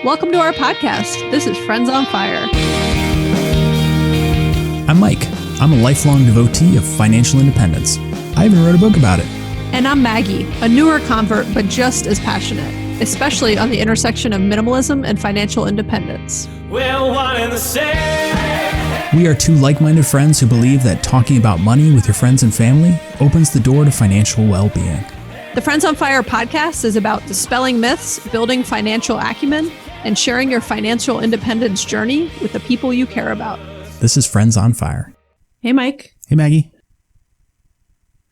Welcome to our podcast. This is Friends on Fire. I'm Mike. I'm a lifelong devotee of financial independence. I even wrote a book about it. And I'm Maggie, a newer convert, but just as passionate, especially on the intersection of minimalism and financial independence. We're one and the same. We are two like-minded friends who believe that talking about money with your friends and family opens the door to financial well-being. The Friends on Fire podcast is about dispelling myths, building financial acumen, and sharing your financial independence journey with the people you care about. This is Friends on Fire. Hey, Mike. Hey, Maggie.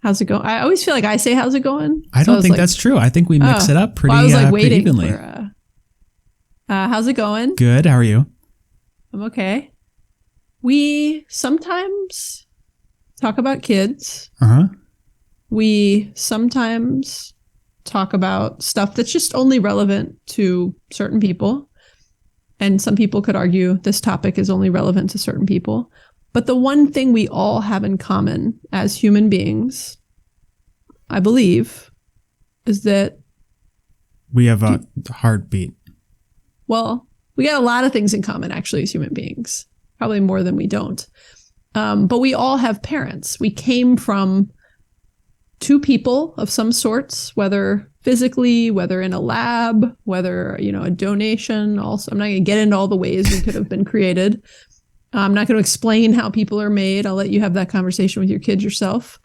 How's it going? I always feel like I say, how's it going? I don't think that's true. I think we mix it up pretty, pretty evenly. How's it going? Good. How are you? I'm okay. We sometimes talk about kids. Uh-huh. We sometimes talk about stuff that's just only relevant to certain people. And some people could argue this topic is only relevant to certain people. But the one thing we all have in common as human beings, I believe, is that we have a heartbeat. Well, we got a lot of things in common, actually, as human beings. Probably more than we don't. But we all have parents. We came from two people of some sorts, whether physically, whether in a lab, whether, a donation. Also, I'm not going to get into all the ways we could have been created. I'm not going to explain how people are made. I'll let you have that conversation with your kids yourself.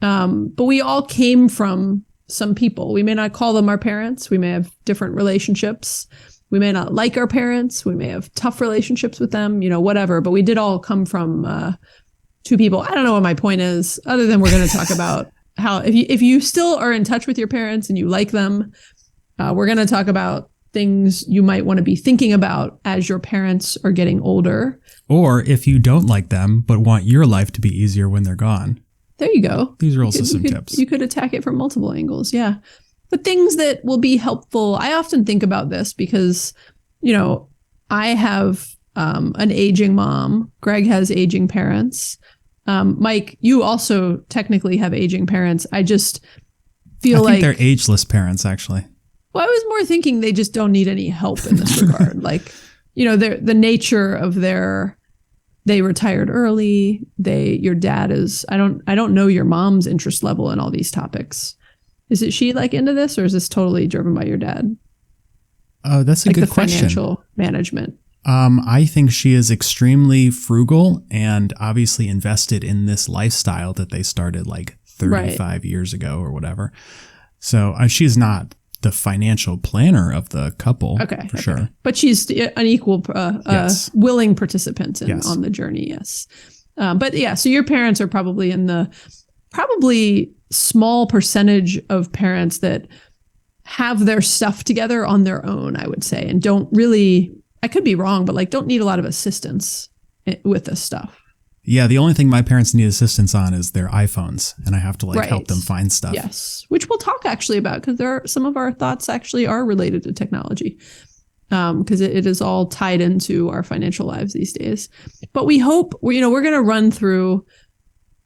But we all came from some people. We may not call them our parents. We may have different relationships. We may not like our parents. We may have tough relationships with them, whatever. But we did all come from two people. I don't know what my point is, other than we're going to talk about how if you still are in touch with your parents and you like them, we're going to talk about things you might want to be thinking about as your parents are getting older. Or if you don't like them, but want your life to be easier when they're gone. There you go. These are also some tips. You could attack it from multiple angles. Yeah. But things that will be helpful. I often think about this because, I have an aging mom. Greg has aging parents. Mike, you also technically have aging parents. I just feel I think they're ageless parents, actually. Well, I was more thinking they just don't need any help in this regard. The nature of they retired early. Your dad is, I don't know your mom's interest level in all these topics. Is it she into this, or is this totally driven by your dad? Oh, that's a good question. Financial management. I think she is extremely frugal and obviously invested in this lifestyle that they started 35 years ago or whatever. So she's not the financial planner of the couple, for sure. But she's an equal, willing participant on the journey, yes. So your parents are probably in the small percentage of parents that have their stuff together on their own, I would say, and don't really, I could be wrong, but don't need a lot of assistance with this stuff. Yeah, the only thing my parents need assistance on is their iPhones, and I have to help them find stuff. Yes, which we'll talk actually about, because some of our thoughts actually are related to technology, because it is all tied into our financial lives these days. But we hope, we're going to run through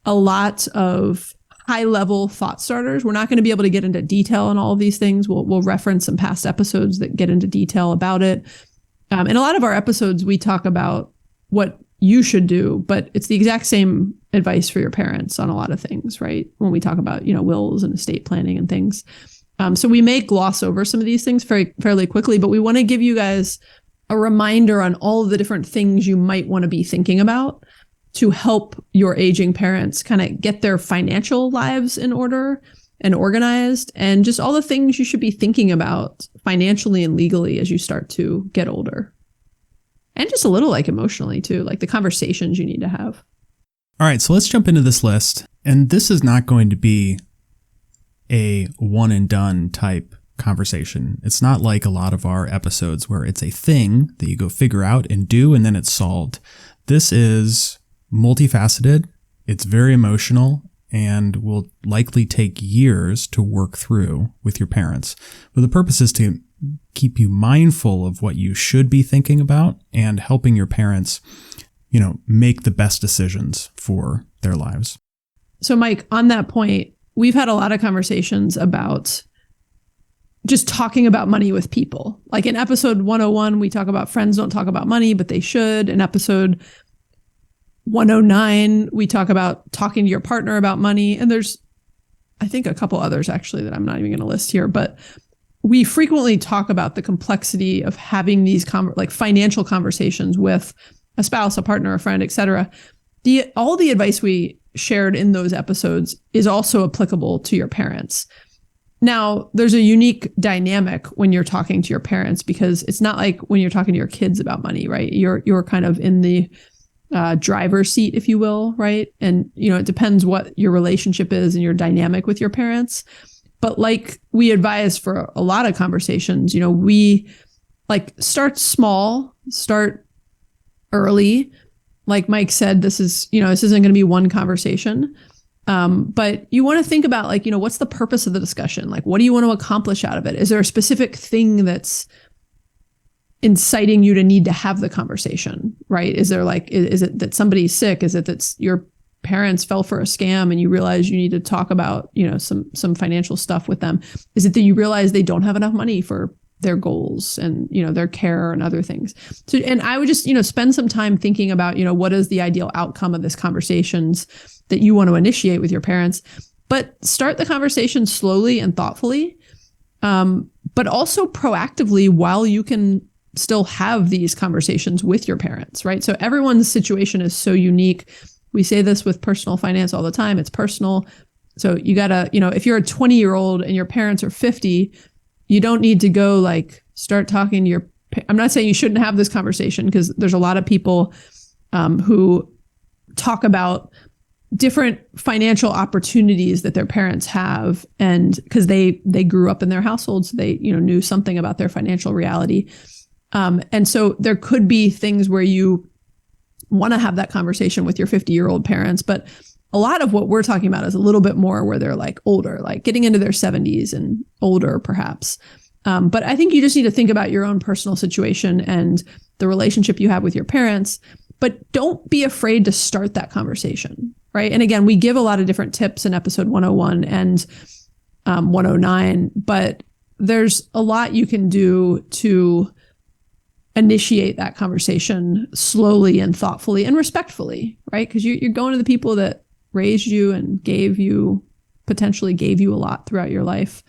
a lot of high-level thought starters. We're not going to be able to get into detail on all of these things. We'll reference some past episodes that get into detail about it. In a lot of our episodes, we talk about what you should do, but it's the exact same advice for your parents on a lot of things, right? When we talk about, wills and estate planning and things. So we may gloss over some of these things fairly quickly, but we want to give you guys a reminder on all of the different things you might want to be thinking about to help your aging parents kind of get their financial lives in order and organized, and just all the things you should be thinking about financially and legally as you start to get older. And just a little emotionally too, the conversations you need to have. All right, so let's jump into this list. And this is not going to be a one and done type conversation. It's not like a lot of our episodes where it's a thing that you go figure out and do, and then it's solved. This is multifaceted. It's very emotional and will likely take years to work through with your parents. But the purpose is to keep you mindful of what you should be thinking about and helping your parents, make the best decisions for their lives. So, Mike, on that point, we've had a lot of conversations about just talking about money with people. Like in episode 101, we talk about friends don't talk about money, but they should. In episode 109, we talk about talking to your partner about money. And there's, I think, a couple others actually that I'm not even going to list here, but we frequently talk about the complexity of having these like financial conversations with a spouse, a partner, a friend, etc. All the advice we shared in those episodes is also applicable to your parents. Now, there's a unique dynamic when you're talking to your parents, because it's not like when you're talking to your kids about money, right? You're kind of in the driver's seat, if you will, right? And, it depends what your relationship is and your dynamic with your parents. But like we advise for a lot of conversations, we like start small, start early. Like Mike said, this isn't going to be one conversation. But you want to think about like, what's the purpose of the discussion? Like, what do you want to accomplish out of it? Is there a specific thing that's inciting you to need to have the conversation, right? Is there like, is it that somebody's sick? Is it that your parents fell for a scam and you realize you need to talk about, some financial stuff with them? Is it that you realize they don't have enough money for their goals and, their care and other things? So, and I would just, spend some time thinking about, what is the ideal outcome of this conversations that you want to initiate with your parents, but start the conversation slowly and thoughtfully, but also proactively while you can still have these conversations with your parents, right? So everyone's situation is so unique. We say this with personal finance all the time. It's personal. So you gotta, if you're a 20-year-old and your parents are 50, you don't need to go like start talking to I'm not saying you shouldn't have this conversation, because there's a lot of people who talk about different financial opportunities that their parents have, and because they grew up in their households, they knew something about their financial reality, and so there could be things where you want to have that conversation with your 50-year-old parents, but a lot of what we're talking about is a little bit more where they're like older, like getting into their 70s and older perhaps. But I think you just need to think about your own personal situation and the relationship you have with your parents, but don't be afraid to start that conversation, right? And again, we give a lot of different tips in episode 101 and 109, but there's a lot you can do to initiate that conversation slowly and thoughtfully and respectfully, right? Because you're going to the people that raised you and potentially gave you a lot throughout your life.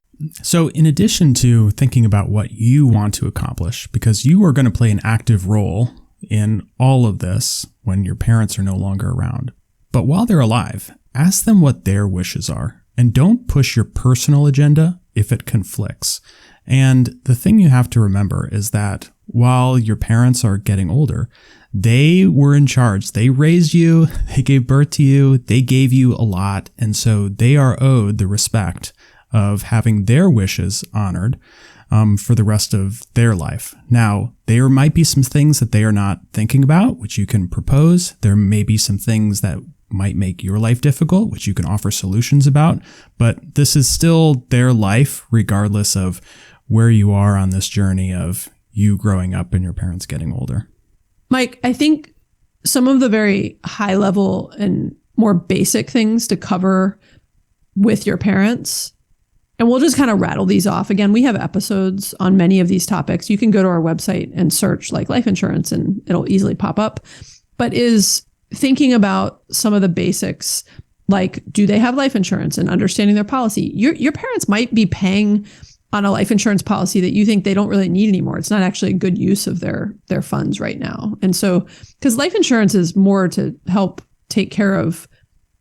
So in addition to thinking about what you want to accomplish, because you are going to play an active role in all of this when your parents are no longer around, but while they're alive, ask them what their wishes are, and don't push your personal agenda if it conflicts. And the thing you have to remember is that while your parents are getting older, they were in charge. They raised you, they gave birth to you, they gave you a lot, and so they are owed the respect of having their wishes honored for the rest of their life. Now, there might be some things that they are not thinking about, which you can propose. There may be some things that might make your life difficult, which you can offer solutions about, but this is still their life, regardless of where you are on this journey of you growing up and your parents getting older. Mike, I think some of the very high level and more basic things to cover with your parents, and we'll just kind of rattle these off. Again, we have episodes on many of these topics. You can go to our website and search like life insurance and it'll easily pop up, but is thinking about some of the basics, like do they have life insurance and understanding their policy. Your parents might be paying on a life insurance policy that you think they don't really need anymore. It's not actually a good use of their funds right now. And so, because life insurance is more to help take care of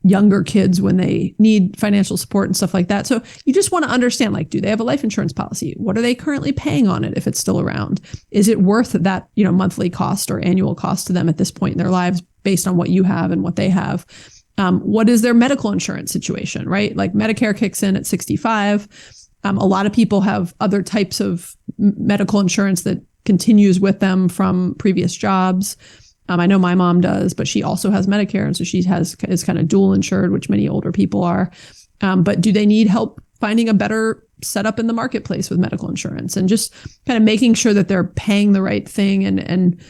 younger kids when they need financial support and stuff like that. So you just want to understand, like, do they have a life insurance policy? What are they currently paying on it if it's still around? Is it worth that, monthly cost or annual cost to them at this point in their lives based on what you have and what they have? What is their medical insurance situation, right? Like Medicare kicks in at 65. A lot of people have other types of medical insurance that continues with them from previous jobs. I know my mom does, but she also has Medicare. And so she is kind of dual insured, which many older people are. But do they need help finding a better setup in the marketplace with medical insurance? And just kind of making sure that they're paying the right thing and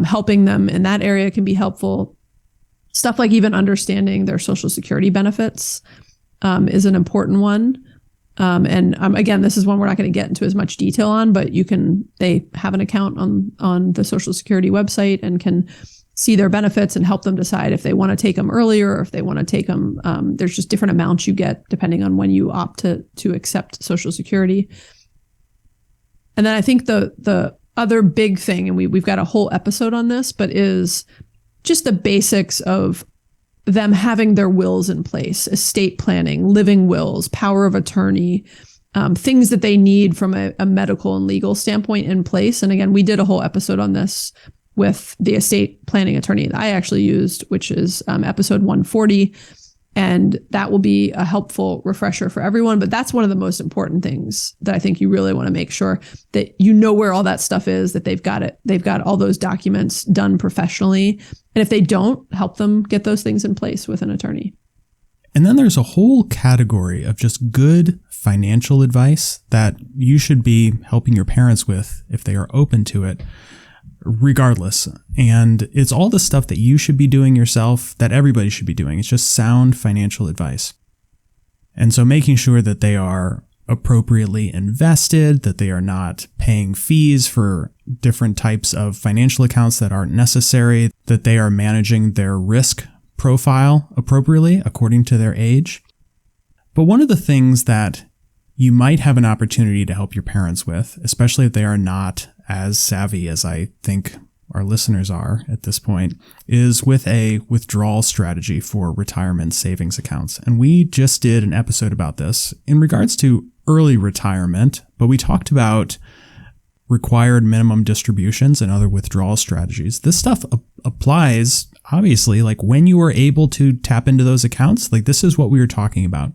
helping them in that area can be helpful. Stuff like even understanding their Social Security benefits is an important one. Again, this is one we're not going to get into as much detail on, but they have an account on the Social Security website and can see their benefits and help them decide if they want to take them earlier or if they want to take them. There's just different amounts you get depending on when you opt to accept Social Security. And then I think the other big thing, and we've got a whole episode on this, but is just the basics of them having their wills in place, estate planning, living wills, power of attorney, things that they need from a medical and legal standpoint in place. And again, we did a whole episode on this with the estate planning attorney that I actually used, which is episode 140. And that will be a helpful refresher for everyone. But that's one of the most important things that I think you really want to make sure that you know where all that stuff is, that they've got all those documents done professionally. And if they don't, help them get those things in place with an attorney. And then there's a whole category of just good financial advice that you should be helping your parents with if they are open to it, regardless. And it's all the stuff that you should be doing yourself, that everybody should be doing. It's just sound financial advice. And so making sure that they are appropriately invested, that they are not paying fees for different types of financial accounts that aren't necessary, that they are managing their risk profile appropriately according to their age. But one of the things that you might have an opportunity to help your parents with, especially if they are not as savvy as I think our listeners are at this point, is with a withdrawal strategy for retirement savings accounts. And we just did an episode about this in regards to early retirement, but we talked about required minimum distributions and other withdrawal strategies. This stuff applies, obviously, like when you are able to tap into those accounts, like this is what we were talking about.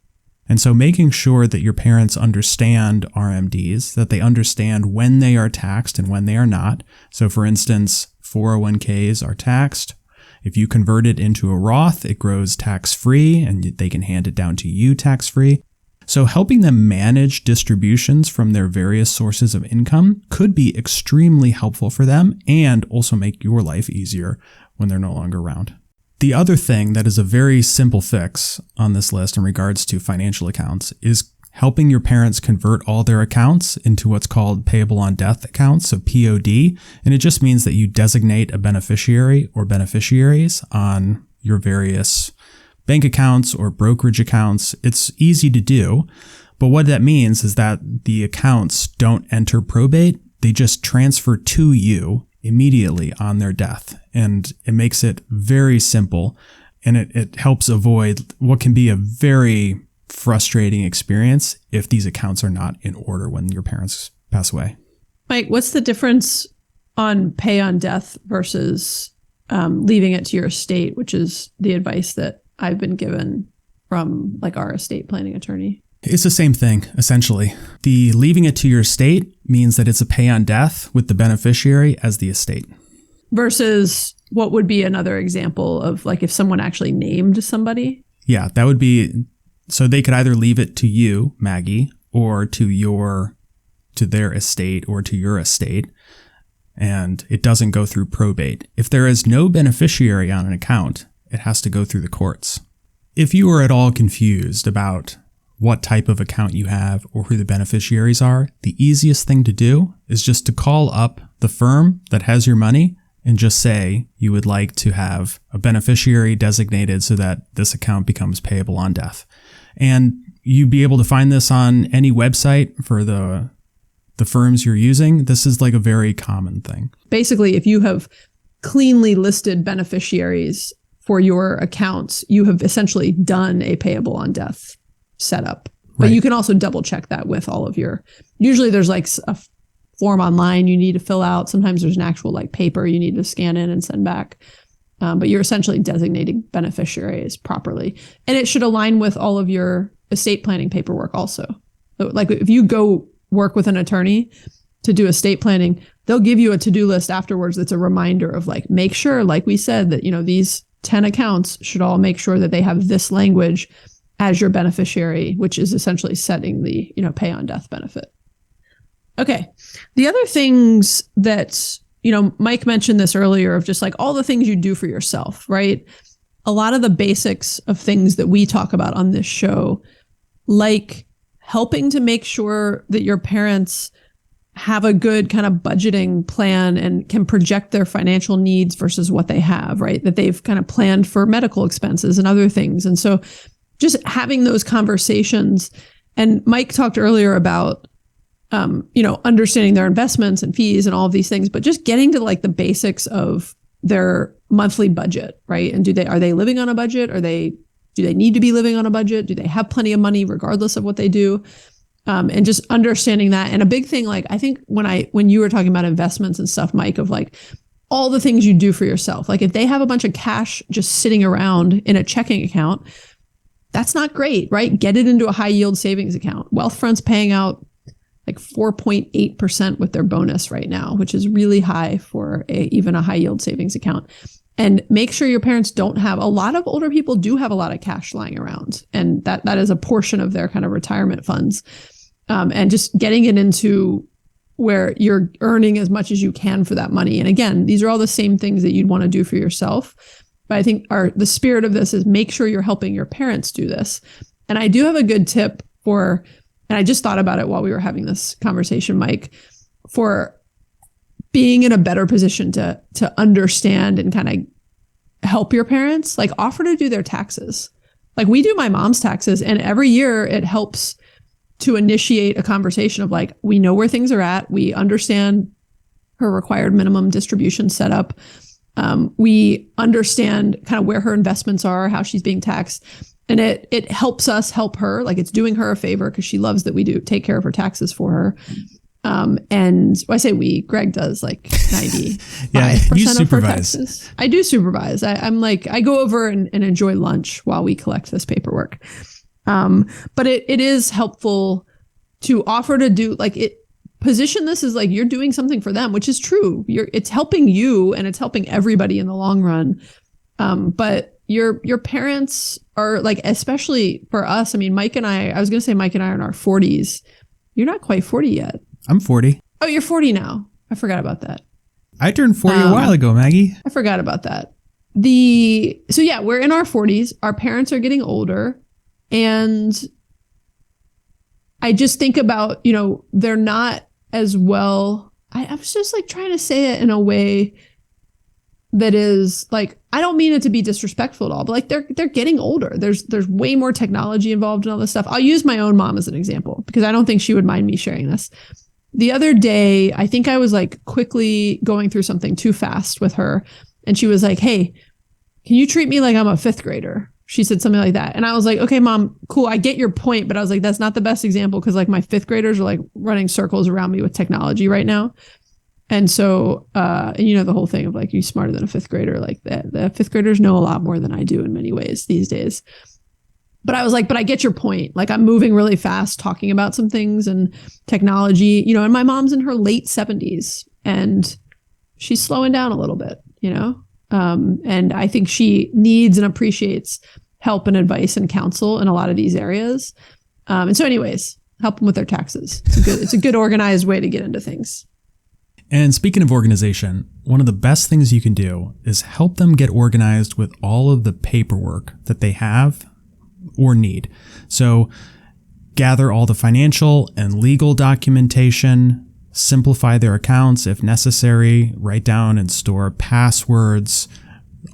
And so making sure that your parents understand RMDs, that they understand when they are taxed and when they are not. So for instance, 401ks are taxed. If you convert it into a Roth, it grows tax-free and they can hand it down to you tax-free. So helping them manage distributions from their various sources of income could be extremely helpful for them and also make your life easier when they're no longer around. The other thing that is a very simple fix on this list in regards to financial accounts is helping your parents convert all their accounts into what's called payable on death accounts, so POD. And it just means that you designate a beneficiary or beneficiaries on your various bank accounts or brokerage accounts. It's easy to do, but what that means is that the accounts don't enter probate. They just transfer to you immediately on their death. And it makes it very simple, and it helps avoid what can be a very frustrating experience if these accounts are not in order when your parents pass away. Mike, what's the difference on pay on death versus leaving it to your estate, which is the advice that I've been given from like our estate planning attorney? It's the same thing, essentially. The leaving it to your estate means that it's a pay on death with the beneficiary as the estate. Versus what would be another example of like if someone actually named somebody? Yeah, that would be, so they could either leave it to you, Maggie, or to their estate or to your estate, and it doesn't go through probate. If there is no beneficiary on an account, it has to go through the courts. If you are at all confused about what type of account you have or who the beneficiaries are, the easiest thing to do is just to call up the firm that has your money and just say you would like to have a beneficiary designated so that this account becomes payable on death. And you'd be able to find this on any website for the firms you're using. This is like a very common thing. Basically, if you have cleanly listed beneficiaries for your accounts, you have essentially done a payable on death setup. But Right. you can also double check that with all of your, usually there's like a form online you need to fill out. Sometimes there's an actual like paper you need to scan in and send back. But you're essentially designating beneficiaries properly. And it should align with all of your estate planning paperwork also. So, like if you go work with an attorney to do estate planning, they'll give you a to-do list afterwards that's a reminder of like, make sure, like we said, that, you know, these 10 accounts should all make sure that they have this language as your beneficiary, which is essentially setting the, you know, pay on death benefit. Okay. The other things that, you know, Mike mentioned this earlier of just like all the things you do for yourself, right? A lot of the basics of things that we talk about on this show, like helping to make sure that your parents have a good kind of budgeting plan and can project their financial needs versus what they have, right? That they've kind of planned for medical expenses and other things. And so just having those conversations. And Mike talked earlier about, understanding their investments and fees and all of these things, but just getting to like the basics of their monthly budget, right? And are they living on a budget? Do they need to be living on a budget? Do they have plenty of money regardless of what they do? And just understanding that. And a big thing, like I think when you were talking about investments and stuff, Mike, of like all the things you do for yourself, like if they have a bunch of cash just sitting around in a checking account, that's not great, right? Get it into a high yield savings account. Wealthfront's paying out like 4.8% with their bonus right now, which is really high for even a high yield savings account. And make sure your parents don't have, a lot of older people do have a lot of cash lying around. And that is a portion of their kind of retirement funds. And just getting it into where you're earning as much as you can for that money. And again, these are all the same things that you'd want to do for yourself. But I think the spirit of this is make sure you're helping your parents do this. And I do have a good tip and I just thought about it while we were having this conversation, Mike, for being in a better position to understand and kind of help your parents, like offer to do their taxes. Like we do my mom's taxes, and every year it helps to initiate a conversation of like, we know where things are at. We understand her required minimum distribution setup. We understand kind of where her investments are, how she's being taxed. And it helps us help her, like it's doing her a favor because she loves that we do take care of her taxes for her. And I say Greg does like 95% of her taxes. I do supervise. I'm like, I go over and enjoy lunch while we collect this paperwork. But it is helpful to offer to do position this as like you're doing something for them, which is true. It's helping you and it's helping everybody in the long run. But your parents are like, especially for us. I mean, Mike and I was going to say Mike and I are in our 40s. You're not quite 40 yet. I'm 40. Oh, you're 40 now. I forgot about that. I turned 40 a while ago, Maggie. I forgot about that. So yeah, we're in our 40s. Our parents are getting older. And I just think about, they're not as well. I was just like trying to say it in a way that is like, I don't mean it to be disrespectful at all, but like they're getting older. There's way more technology involved in all this stuff. I'll use my own mom as an example because I don't think she would mind me sharing this. The other day, I think I was like quickly going through something too fast with her. And she was like, hey, can you treat me like I'm a fifth grader? She said something like that. And I was like, okay, mom, cool. I get your point. But I was like, that's not the best example because like my fifth graders are like running circles around me with technology right now. And so, and the whole thing of like, you smarter than a fifth grader, like the fifth graders know a lot more than I do in many ways these days. But I was like, but I get your point. Like I'm moving really fast talking about some things and technology, and my mom's in her late 70s and she's slowing down a little bit, and I think she needs and appreciates help and advice and counsel in a lot of these areas. And so anyways, help them with their taxes. It's a good organized way to get into things. And speaking of organization, one of the best things you can do is help them get organized with all of the paperwork that they have or need. So gather all the financial and legal documentation, simplify their accounts if necessary, write down and store passwords,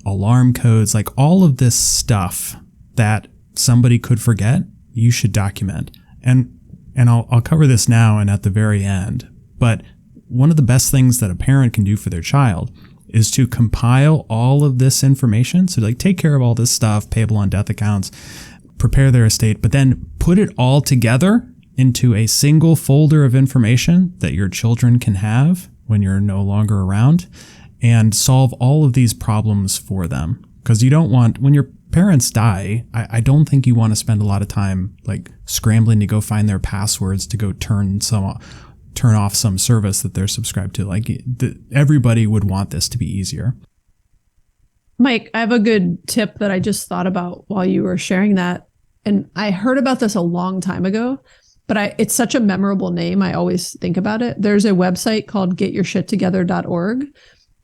alarm codes, like all of this stuff that somebody could forget, you should document. And I'll cover this now and at the very end, but one of the best things that a parent can do for their child is to compile all of this information. So like take care of all this stuff, payable on death accounts, prepare their estate, but then put it all together into a single folder of information that your children can have when you're no longer around and solve all of these problems for them. Because you don't want, when your parents die, I don't think you want to spend a lot of time like scrambling to go find their passwords to go turn off some service that they're subscribed to. Like everybody would want this to be easier. Mike, I have a good tip that I just thought about while you were sharing that. And I heard about this a long time ago, but it's such a memorable name. I always think about it. There's a website called getyourshittogether.org.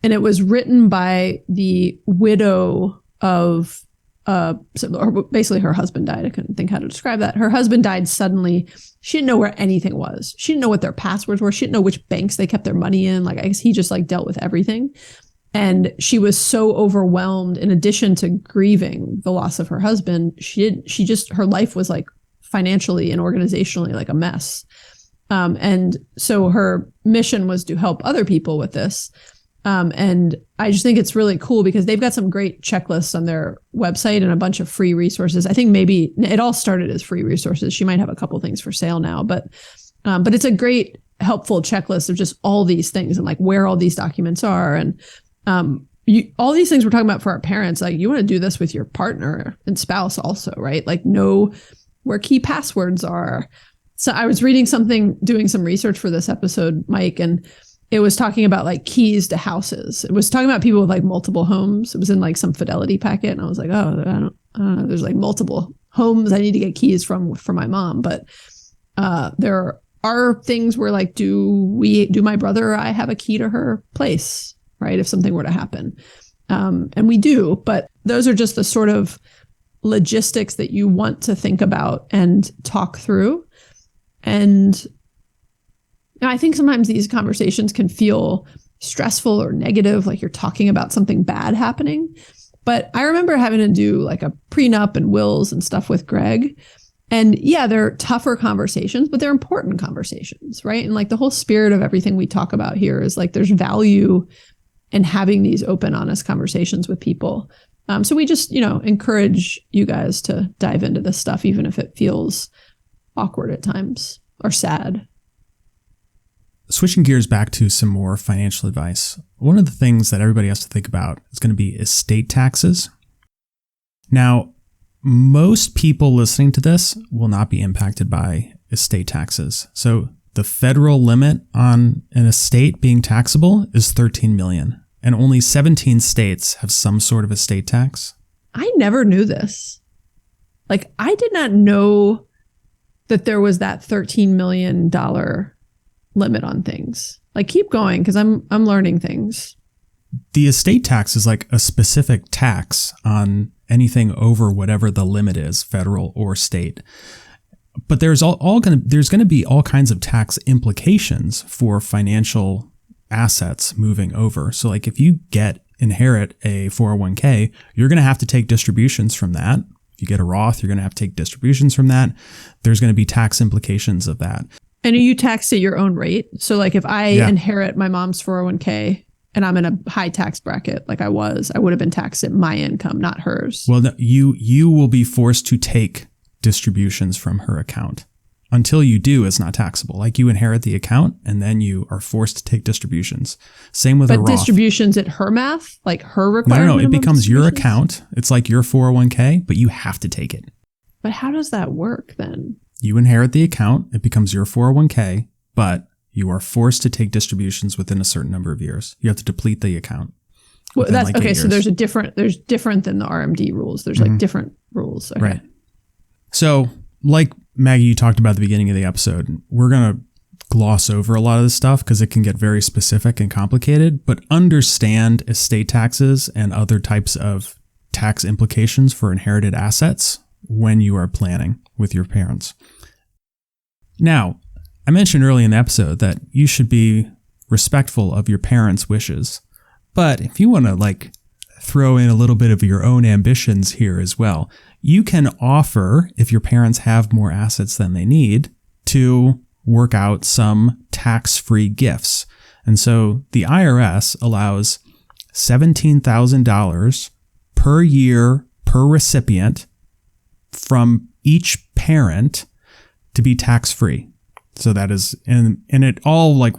And it was written by the widow of or basically her husband died. I couldn't think how to describe that. Her husband died suddenly. She didn't know where anything was. She didn't know what their passwords were. She didn't know which banks they kept their money in. Like, I guess he just like dealt with everything. And she was so overwhelmed, in addition to grieving the loss of her husband, her life was like financially and organizationally like a mess. And so her mission was to help other people with this. And I just think it's really cool because they've got some great checklists on their website and a bunch of free resources. I think maybe it all started as free resources. She might have a couple things for sale now, but it's a great, helpful checklist of just all these things and like where all these documents are. And all these things we're talking about for our parents, like you want to do this with your partner and spouse also, right? Like know where key passwords are. So I was reading something, doing some research for this episode, Mike, and it was talking about like keys to houses. It was talking about people with like multiple homes. It was in like some Fidelity packet. And I was like, oh, I don't know. There's like multiple homes I need to get keys from for my mom. But there are things where like, do my brother or I have a key to her place, right? If something were to happen. And we do, but those are just the sort of logistics that you want to think about and talk through. And I think sometimes these conversations can feel stressful or negative, like you're talking about something bad happening. But I remember having to do like a prenup and wills and stuff with Greg. And yeah, they're tougher conversations, but they're important conversations, right? And like the whole spirit of everything we talk about here is like there's value in having these open, honest conversations with people. So we just, encourage you guys to dive into this stuff, even if it feels awkward at times or sad. Switching gears back to some more financial advice, one of the things that everybody has to think about is going to be estate taxes. Now, most people listening to this will not be impacted by estate taxes. So the federal limit on an estate being taxable is $13 million, and only 17 states have some sort of estate tax. I never knew this. Like, I did not know that there was that $13 million limit on things. Like, keep going, because I'm learning things. The estate tax is like a specific tax on anything over whatever the limit is, federal or state. But there's going to be all kinds of tax implications for financial assets moving over. So like if you inherit a 401k, you're going to have to take distributions from that. If you get a Roth, you're going to have to take distributions from that. There's going to be tax implications of that. And are you taxed at your own rate? So like if I inherit my mom's 401k and I'm in a high tax bracket like I would have been taxed at my income, not hers. Well, no, you will be forced to take distributions from her account. Until you do, it's not taxable. Like you inherit the account and then you are forced to take distributions. Same with a Roth. But distributions at her math? Like her requirement? No. It becomes your account. It's like your 401k, but you have to take it. But how does that work then? You inherit the account. It becomes your 401k, but you are forced to take distributions within a certain number of years. You have to deplete the account. Well, that's like okay. So there's different than the RMD rules. There's like different rules. Okay. Right. So like Maggie, you talked about at the beginning of the episode, we're going to gloss over a lot of this stuff because it can get very specific and complicated, but understand estate taxes and other types of tax implications for inherited assets when you are planning with your parents. Now, I mentioned early in the episode that you should be respectful of your parents' wishes, but if you want to like throw in a little bit of your own ambitions here as well, you can offer, if your parents have more assets than they need, to work out some tax-free gifts. And so the IRS allows $17,000 per year per recipient from each parent to be tax-free. So that is, and it all like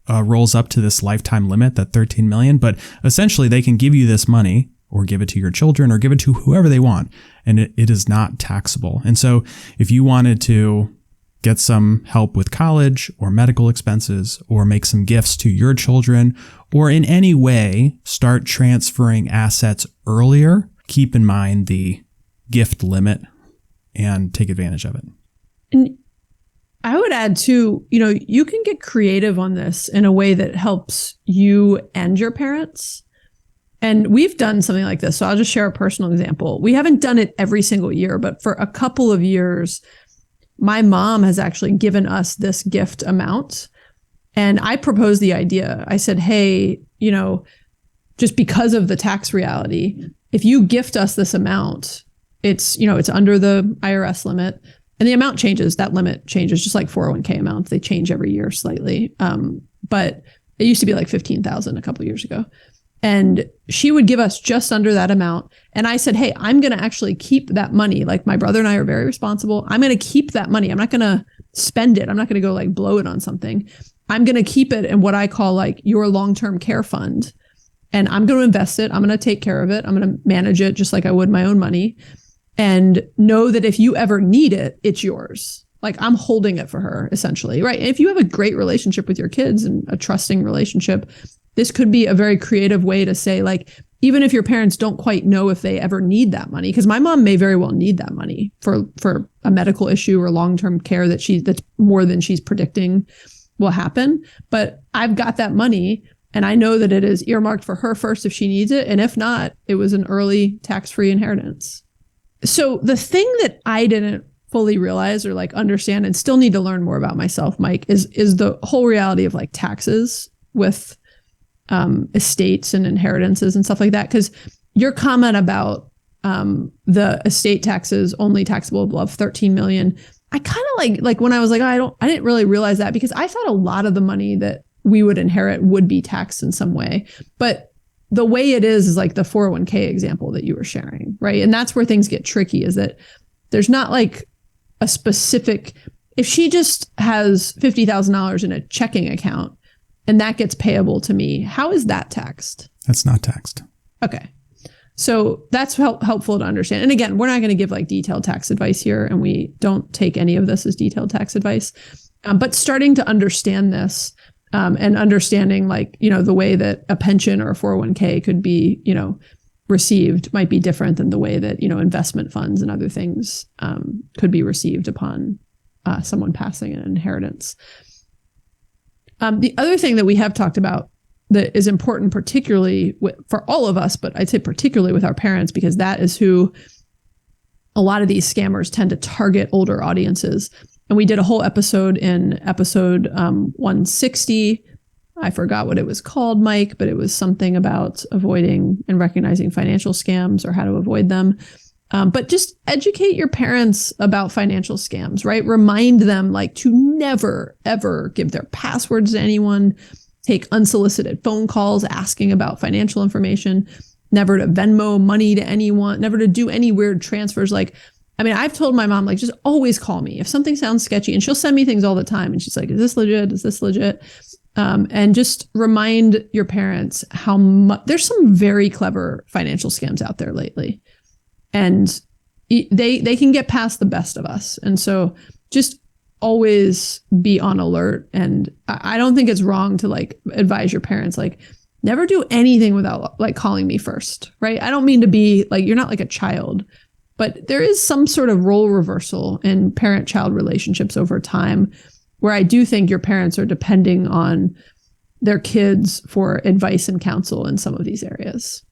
rolls up to this lifetime limit, that $13 million, but essentially they can give you this money or give it to your children or give it to whoever they want. And it is not taxable. And so if you wanted to get some help with college or medical expenses or make some gifts to your children or in any way start transferring assets earlier, keep in mind the gift limit and take advantage of it. And I would add too, you can get creative on this in a way that helps you and your parents. And we've done something like this. So I'll just share a personal example. We haven't done it every single year, but for a couple of years, my mom has actually given us this gift amount. And I proposed the idea. I said, hey, just because of the tax reality, if you gift us this amount, it's under the IRS limit, and the amount changes. That limit changes, just like 401k amounts. They change every year slightly. But it used to be like 15,000 a couple of years ago. And she would give us just under that amount. And I said, hey, I'm going to actually keep that money. Like, my brother and I are very responsible. I'm going to keep that money. I'm not going to spend it. I'm not going to go like blow it on something. I'm going to keep it in what I call like your long-term care fund. And I'm going to invest it. I'm going to take care of it. I'm going to manage it just like I would my own money. And know that if you ever need it, it's yours. Like, I'm holding it for her, essentially, right? And if you have a great relationship with your kids and a trusting relationship, this could be a very creative way to say, like, even if your parents don't quite know if they ever need that money, because my mom may very well need that money for a medical issue or long-term care that's more than she's predicting will happen. But I've got that money, and I know that it is earmarked for her first if she needs it. And if not, it was an early tax-free inheritance. So the thing that I didn't fully realize or like understand and still need to learn more about myself, Mike, is the whole reality of like taxes with estates and inheritances and stuff like that. Because your comment about the estate taxes only taxable above 13 million, I kind of like when I was like, I didn't really realize that, because I thought a lot of the money that we would inherit would be taxed in some way. But the way it is like the 401k example that you were sharing, right? And that's where things get tricky, is that there's not like a specific, if she just has $50,000 in a checking account and that gets payable to me, how is that taxed? That's not taxed. Okay. So that's helpful to understand. And again, we're not going to give like detailed tax advice here, and we don't take any of this as detailed tax advice. But starting to understand this, and understanding like, the way that a pension or a 401k could be, received might be different than the way that, investment funds and other things could be received upon someone passing an inheritance. The other thing that we have talked about that is important, particularly for all of us, but I'd say particularly with our parents, because that is who a lot of these scammers tend to target, older audiences. And we did a whole episode in episode 160. I forgot what it was called, Mike, but it was something about avoiding and recognizing financial scams or how to avoid them. But just educate your parents about financial scams, right? Remind them like to never, ever give their passwords to anyone, take unsolicited phone calls asking about financial information, never to Venmo money to anyone, never to do any weird transfers. Like, I mean, I've told my mom, like, just always call me if something sounds sketchy, and she'll send me things all the time. And she's like, is this legit? Is this legit? And just remind your parents how much there's some very clever financial scams out there lately, and they can get past the best of us. And so just always be on alert. And I don't think it's wrong to like advise your parents, like, never do anything without like calling me first, right? I don't mean to be like, you're not like a child, but there is some sort of role reversal in parent-child relationships over time, where I do think your parents are depending on their kids for advice and counsel in some of these areas.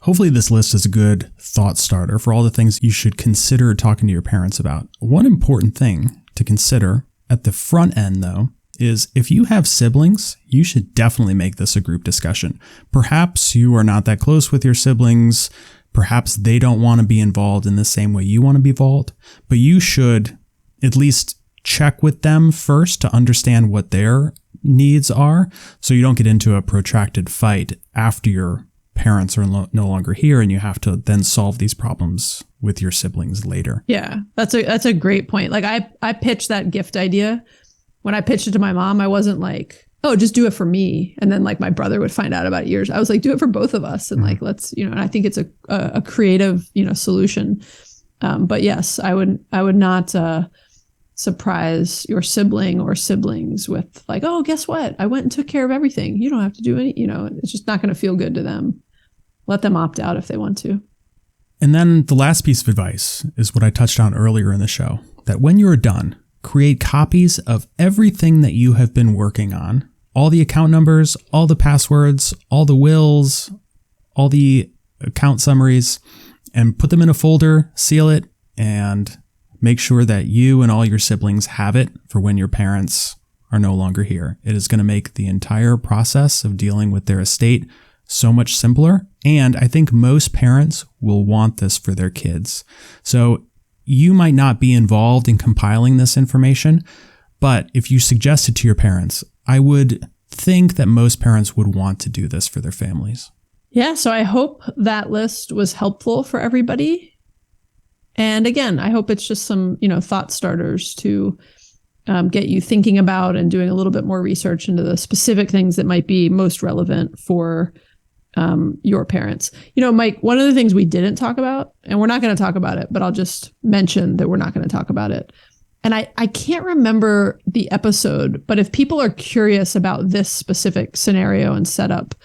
Hopefully this list is a good thought starter for all the things you should consider talking to your parents about. One important thing to consider at the front end, though, is if you have siblings, you should definitely make this a group discussion. Perhaps you are not that close with your siblings. Perhaps they don't want to be involved in the same way you want to be involved, but you should at least check with them first to understand what their needs are, so you don't get into a protracted fight after your parents are no longer here and you have to then solve these problems with your siblings later. Yeah, that's a great point. Like I pitched that gift idea. When I pitched it to my mom, I wasn't like, oh, just do it for me, and then like my brother would find out about it years. I was like, do it for both of us, and like let's, and I think it's a creative, solution. But yes, I would not surprise your sibling or siblings with like, oh, guess what? I went and took care of everything. You don't have to do any, it's just not going to feel good to them. Let them opt out if they want to. And then the last piece of advice is what I touched on earlier in the show, that when you're done, create copies of everything that you have been working on, all the account numbers, all the passwords, all the wills, all the account summaries and put them in a folder, seal it, and make sure that you and all your siblings have it for when your parents are no longer here. It is going to make the entire process of dealing with their estate so much simpler. And I think most parents will want this for their kids. So you might not be involved in compiling this information, but if you suggest it to your parents, I would think that most parents would want to do this for their families. Yeah, so I hope that list was helpful for everybody. And again, I hope it's just some, thought starters to get you thinking about and doing a little bit more research into the specific things that might be most relevant for your parents. Mike, one of the things we didn't talk about, and we're not going to talk about it, but I'll just mention that we're not going to talk about it. And I can't remember the episode, but if people are curious about this specific scenario and setup,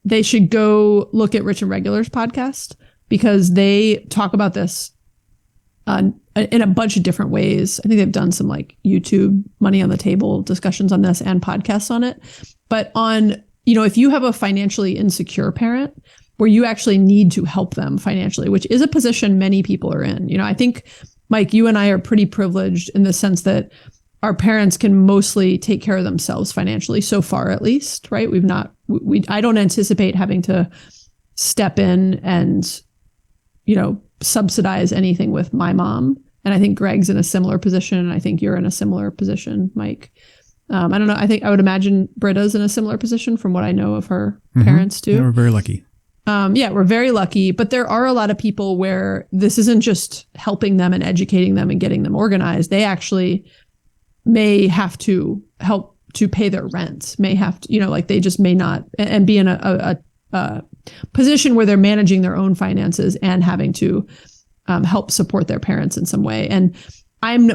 they should go look at Rich and Regular's podcast, because they talk about this in a bunch of different ways. I think they've done some like YouTube Money on the Table discussions on this and podcasts on it. But on, if you have a financially insecure parent where you actually need to help them financially, which is a position many people are in. I think, Mike, you and I are pretty privileged in the sense that our parents can mostly take care of themselves financially, so far at least, right? I don't anticipate having to step in and subsidize anything with my mom. And I think Greg's in a similar position. And I think you're in a similar position, Mike. I don't know. I would imagine Britta's in a similar position from what I know of her parents too. Yeah, we're very lucky. We're very lucky. But there are a lot of people where this isn't just helping them and educating them and getting them organized. They actually may have to help to pay their rent, may have to, they just may not, and be in a position where they're managing their own finances and having to help support their parents in some way. And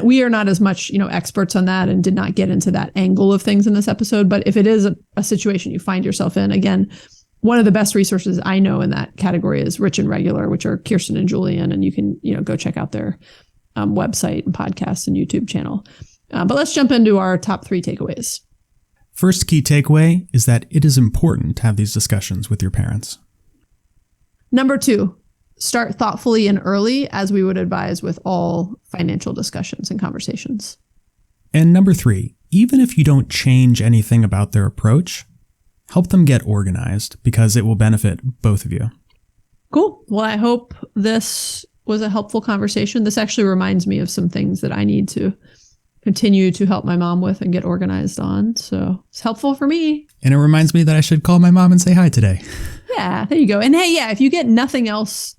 we are not as much, experts on that and did not get into that angle of things in this episode. But if it is a situation you find yourself in, again, one of the best resources I know in that category is Rich and Regular, which are Kirsten and Julian. And you can, go check out their website and podcast and YouTube channel. But let's jump into our top 3 takeaways. First key takeaway is that it is important to have these discussions with your parents. Number 2, start thoughtfully and early, as we would advise with all financial discussions and conversations. And number 3, even if you don't change anything about their approach, help them get organized, because it will benefit both of you. Cool. Well, I hope this was a helpful conversation. This actually reminds me of some things that I need to continue to help my mom with and get organized on. So it's helpful for me. And it reminds me that I should call my mom and say hi today. Yeah, there you go. And hey, if you get nothing else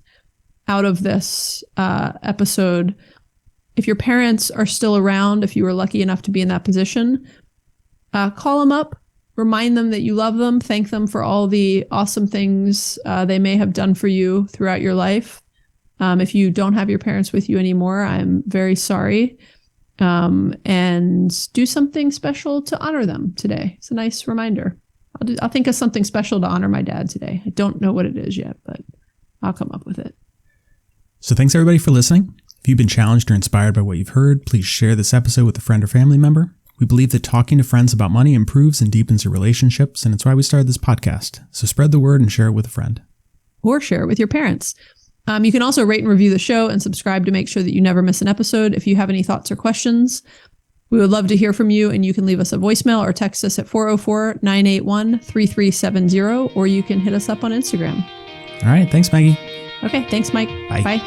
out of this episode, if your parents are still around, if you were lucky enough to be in that position, call them up, remind them that you love them, thank them for all the awesome things they may have done for you throughout your life. If you don't have your parents with you anymore, I'm very sorry. And do something special to honor them today. It's a nice reminder. I'll think of something special to honor my dad today. I don't know what it is yet, but I'll come up with it. So thanks everybody for listening. If you've been challenged or inspired by what you've heard, please share this episode with a friend or family member. We believe that talking to friends about money improves and deepens your relationships, and it's why we started this podcast. So spread the word and share it with a friend. Or share it with your parents. You can also rate and review the show and subscribe to make sure that you never miss an episode. If you have any thoughts or questions, we would love to hear from you, and you can leave us a voicemail or text us at 404-981-3370, or you can hit us up on Instagram. All right. Thanks, Maggie. Okay. Thanks, Mike. Bye. Bye.